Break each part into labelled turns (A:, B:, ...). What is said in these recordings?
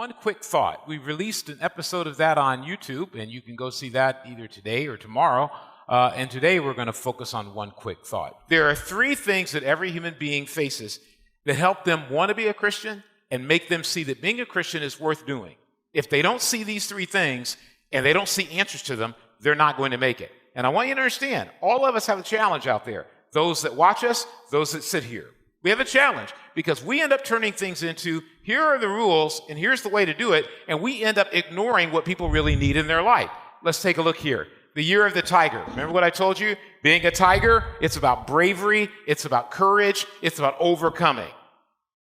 A: One quick thought. We released an episode of that on YouTube, and you can go see that either today or tomorrow. And today we're going to focus on one quick thought. There are three things that every human being faces that help them want to be a Christian and make them see that being a Christian is worth doing. If they don't see these three things and they don't see answers to them, they're not going to make it. And I want you to understand, all of us have a challenge out there. Those that watch us, those that sit here. We have a challenge because we end up turning things into, here are the rules and here's the way to do it, and we end up ignoring what people really need in their life. Let's take a look here. The year of the tiger. Remember what I told you? Being a tiger, it's about bravery, it's about courage, it's about overcoming.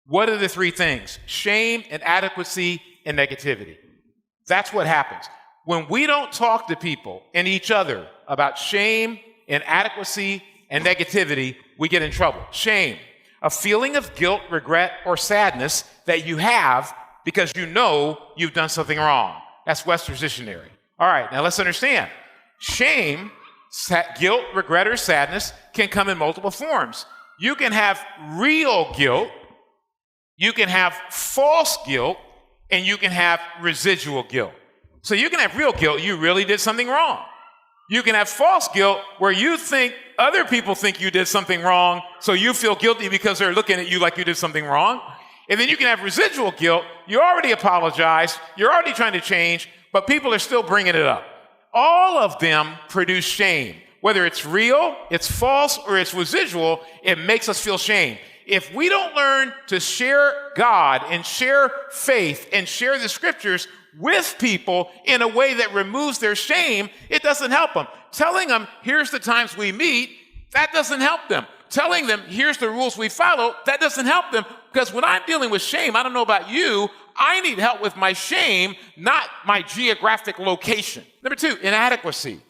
A: What are the three things? Shame, inadequacy, and negativity. That's what happens. When we don't talk to people and each other about shame, inadequacy, and negativity, we get in trouble. Shame. A feeling of guilt, regret, or sadness that you have because you know you've done something wrong. That's Webster's Dictionary. All right, now let's understand. Shame, guilt, regret, or sadness can come in multiple forms. You can have real guilt, you can have false guilt, and you can have residual guilt. So you can have real guilt, you really did something wrong. You can have false guilt where you think other people think you did something wrong, so you feel guilty because they're looking at you like you did something wrong. And then you can have residual guilt. You already apologized, you're already trying to change, but people are still bringing it up. All of them produce shame. Whether it's real, it's false, or it's residual, it makes us feel shame. If we don't learn to share God and share faith and share the scriptures with people in a way that removes their shame, it doesn't help them. Telling them, here's the times we meet, that doesn't help them. Telling them, here's the rules we follow, that doesn't help them. Because when I'm dealing with shame, I don't know about you, I need help with my shame, not my geographic location. Number two, inadequacy.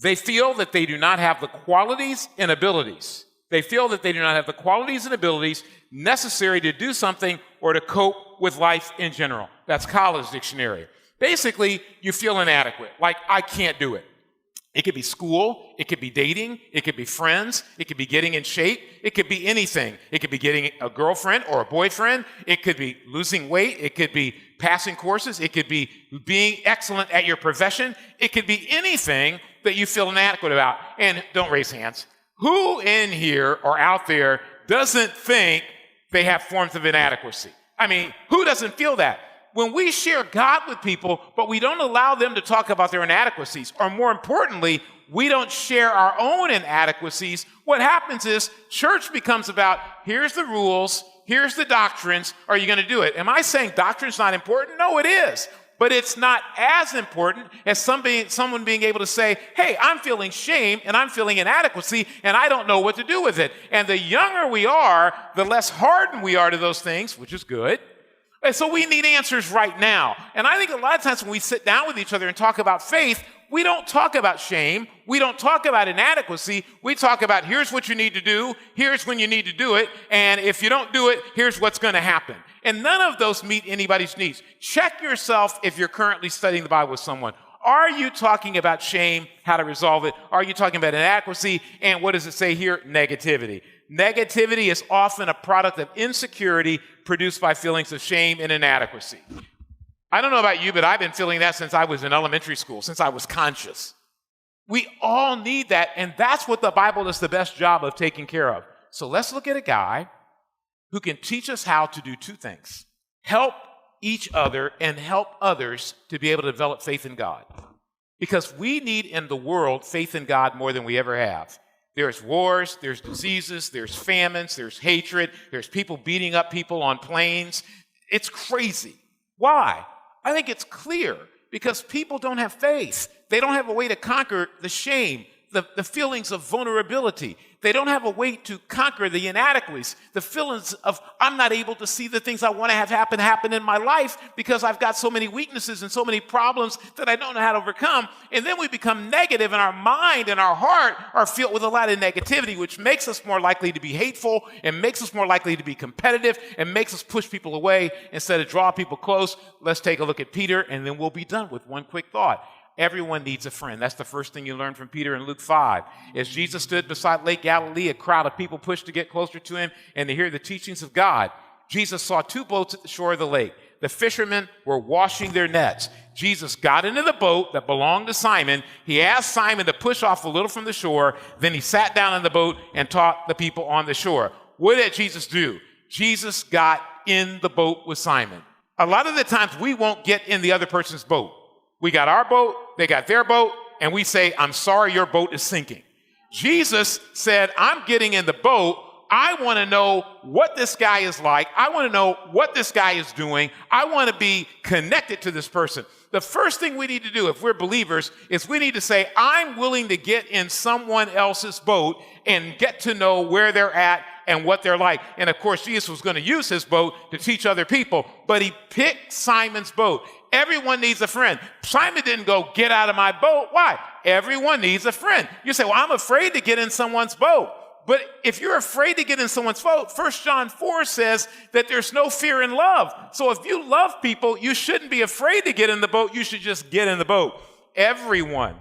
A: They feel that they do not have the qualities and abilities. They feel that they do not have the qualities and abilities necessary to do something or to cope with life in general. That's College Dictionary. Basically, you feel inadequate, like I can't do it. It could be school, it could be dating, it could be friends, it could be getting in shape, it could be anything. It could be getting a girlfriend or a boyfriend, it could be losing weight, it could be passing courses, it could be being excellent at your profession, it could be anything that you feel inadequate about. And don't raise hands. Who in here or out there doesn't think they have forms of inadequacy? I mean, who doesn't feel that? When we share God with people, but we don't allow them to talk about their inadequacies, or more importantly, we don't share our own inadequacies, what happens is church becomes about, here's the rules, here's the doctrines, are you going to do it? Am I saying doctrine's not important? No, it is. But it's not as important as someone being able to say, hey, I'm feeling shame and I'm feeling inadequacy and I don't know what to do with it. And the younger we are, the less hardened we are to those things, which is good. And so we need answers right now. And I think a lot of times when we sit down with each other and talk about faith, we don't talk about shame. We don't talk about inadequacy. We talk about here's what you need to do. Here's when you need to do it. And if you don't do it, here's what's going to happen. And none of those meet anybody's needs. Check yourself if you're currently studying the Bible with someone. Are you talking about shame, how to resolve it? Are you talking about inadequacy? And what does it say here? Negativity. Negativity is often a product of insecurity produced by feelings of shame and inadequacy. I don't know about you, but I've been feeling that since I was in elementary school, since I was conscious. We all need that, and that's what the Bible does the best job of taking care of. So let's look at a guy who can teach us how to do two things. Help each other and help others to be able to develop faith in God. Because we need in the world faith in God more than we ever have. There's wars, there's diseases, there's famines, there's hatred, there's people beating up people on planes. It's crazy. Why? I think it's clear because people don't have faith. They don't have a way to conquer the shame, the feelings of vulnerability. They don't have a way to conquer the inadequacies, the feelings of I'm not able to see the things I want to have happen in my life because I've got so many weaknesses and so many problems that I don't know how to overcome. And then we become negative and our mind and our heart are filled with a lot of negativity, which makes us more likely to be hateful and makes us more likely to be competitive and makes us push people away instead of draw people close. Let's take a look at Peter and then we'll be done with one quick thought. Everyone needs a friend. That's the first thing you learn from Peter in Luke 5. As Jesus stood beside Lake Galilee, a crowd of people pushed to get closer to him and to hear the teachings of God. Jesus saw two boats at the shore of the lake. The fishermen were washing their nets. Jesus got into the boat that belonged to Simon. He asked Simon to push off a little from the shore. Then he sat down in the boat and taught the people on the shore. What did Jesus do? Jesus got in the boat with Simon. A lot of the times we won't get in the other person's boat. We got our boat, they got their boat, and we say, I'm sorry, your boat is sinking. Jesus said, I'm getting in the boat. I want to know what this guy is like. I want to know what this guy is doing. I want to be connected to this person. The first thing we need to do if we're believers is we need to say, I'm willing to get in someone else's boat and get to know where they're at and what they're like. And of course, Jesus was going to use his boat to teach other people, but he picked Simon's boat. Everyone needs a friend. Simon didn't go, get out of my boat. Why? Everyone needs a friend. You say, well, I'm afraid to get in someone's boat. But if you're afraid to get in someone's boat, 1 John 4 says that there's no fear in love. So if you love people, you shouldn't be afraid to get in the boat. You should just get in the boat. Everyone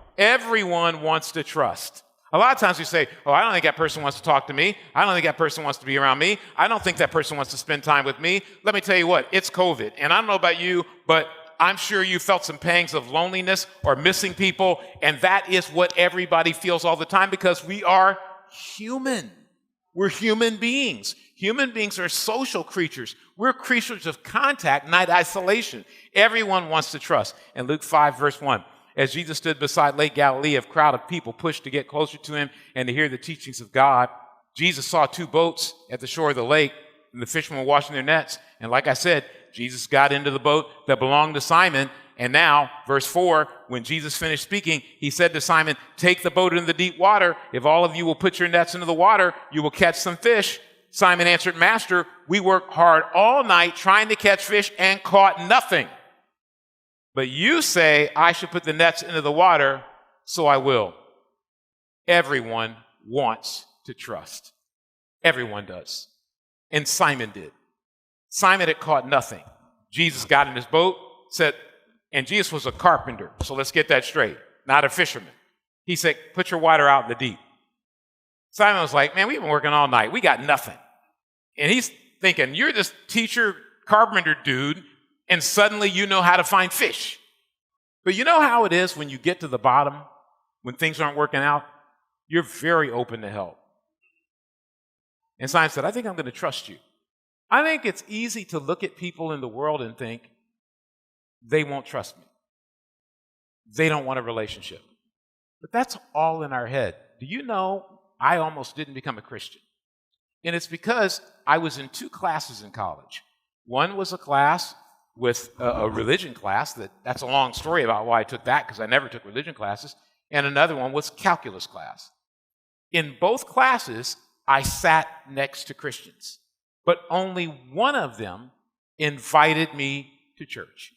A: wants to trust. A lot of times we say, oh, I don't think that person wants to talk to me. I don't think that person wants to be around me. I don't think that person wants to spend time with me. Let me tell you what, it's COVID. And I don't know about you, but I'm sure you felt some pangs of loneliness or missing people. And that is what everybody feels all the time because we are human. We're human beings. Human beings are social creatures. We're creatures of contact, not isolation. Everyone wants to trust. In Luke 5, verse 1, as Jesus stood beside Lake Galilee, a crowd of people pushed to get closer to him and to hear the teachings of God. Jesus saw two boats at the shore of the lake, and the fishermen were washing their nets. And like I said, Jesus got into the boat that belonged to Simon. And now, verse 4, when Jesus finished speaking, he said to Simon, take the boat into the deep water. If all of you will put your nets into the water, you will catch some fish. Simon answered, Master, we worked hard all night trying to catch fish and caught nothing. But you say I should put the nets into the water, so I will. Everyone wants to trust. Everyone does. And Simon did. Simon had caught nothing. Jesus got in his boat, said, and Jesus was a carpenter, so let's get that straight, not a fisherman. He said, put your water out in the deep. Simon was like, man, we've been working all night. We got nothing. And he's thinking, you're this teacher, carpenter dude, and suddenly you know how to find fish. But you know how it is when you get to the bottom, when things aren't working out? You're very open to help. And Simon said, I think I'm going to trust you. I think it's easy to look at people in the world and think, they won't trust me. They don't want a relationship. But that's all in our head. Do you know I almost didn't become a Christian? And it's because I was in two classes in college. One was a class with a religion class. That's a long story about why I took that because I never took religion classes. And another one was calculus class. In both classes, I sat next to Christians. But only one of them invited me to church.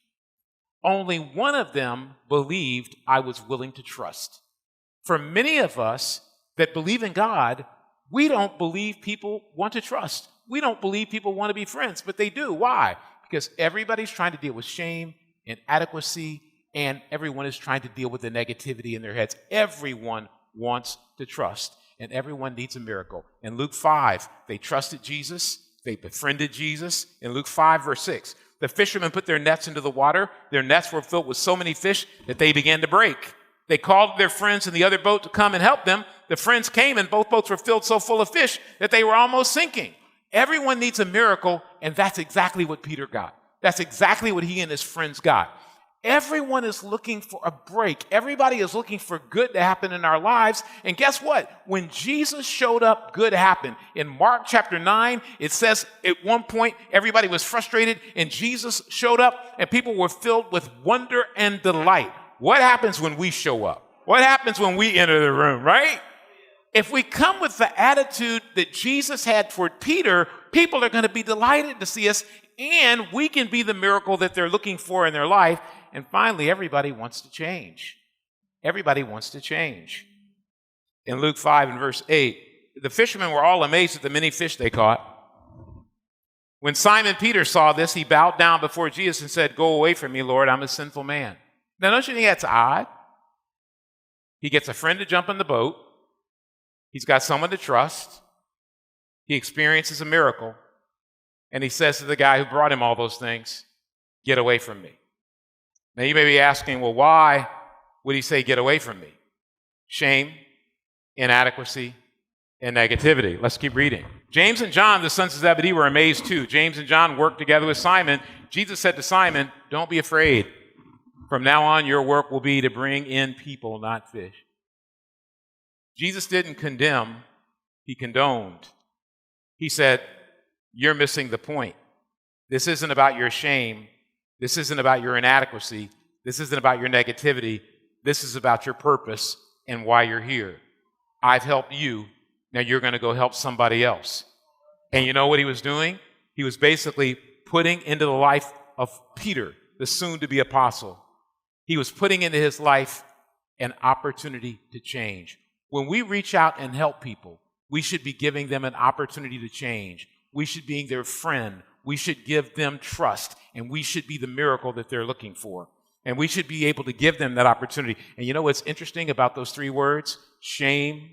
A: Only one of them believed I was willing to trust. For many of us that believe in God, we don't believe people want to trust. We don't believe people want to be friends, but they do. Why? Because everybody's trying to deal with shame, inadequacy, and everyone is trying to deal with the negativity in their heads. Everyone wants to trust, and everyone needs a miracle. In Luke 5, they trusted Jesus. They befriended Jesus. In Luke 5, verse 6, the fishermen put their nets into the water. Their nets were filled with so many fish that they began to break. They called their friends in the other boat to come and help them. The friends came, and both boats were filled so full of fish that they were almost sinking. Everyone needs a miracle, and that's exactly what Peter got. That's exactly what he and his friends got. Everyone is looking for a break. Everybody is looking for good to happen in our lives. And guess what? When Jesus showed up, good happened. In Mark chapter 9, it says at one point, everybody was frustrated, and Jesus showed up, and people were filled with wonder and delight. What happens when we show up? What happens when we enter the room, right? If we come with the attitude that Jesus had toward Peter, people are going to be delighted to see us, and we can be the miracle that they're looking for in their life. And finally, everybody wants to change. Everybody wants to change. In Luke 5 and verse 8, the fishermen were all amazed at the many fish they caught. When Simon Peter saw this, he bowed down before Jesus and said, "Go away from me, Lord, I'm a sinful man." Now, don't you think that's odd? He gets a friend to jump in the boat. He's got someone to trust. He experiences a miracle. And he says to the guy who brought him all those things, get away from me. Now you may be asking, well, why would he say get away from me? Shame, inadequacy, and negativity. Let's keep reading. James and John, the sons of Zebedee, were amazed too. James and John worked together with Simon. Jesus said to Simon, don't be afraid. From now on, your work will be to bring in people, not fish. Jesus didn't condemn, he condoned. He said, you're missing the point. This isn't about your shame. This isn't about your inadequacy. This isn't about your negativity. This is about your purpose and why you're here. I've helped you. Now you're going to go help somebody else. And you know what he was doing? He was basically putting into the life of Peter, the soon-to-be apostle. He was putting into his life an opportunity to change. When we reach out and help people, we should be giving them an opportunity to change. We should be their friend. We should give them trust, and we should be the miracle that they're looking for. And we should be able to give them that opportunity. And you know what's interesting about those three words? Shame,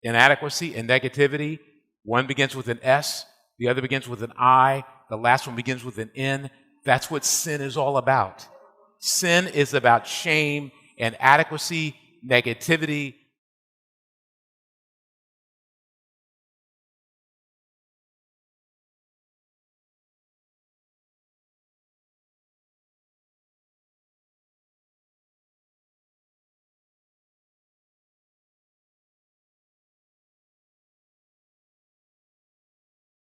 A: inadequacy, and negativity. One begins with an S, the other begins with an I, the last one begins with an N. That's what sin is all about. Sin is about shame, inadequacy, negativity,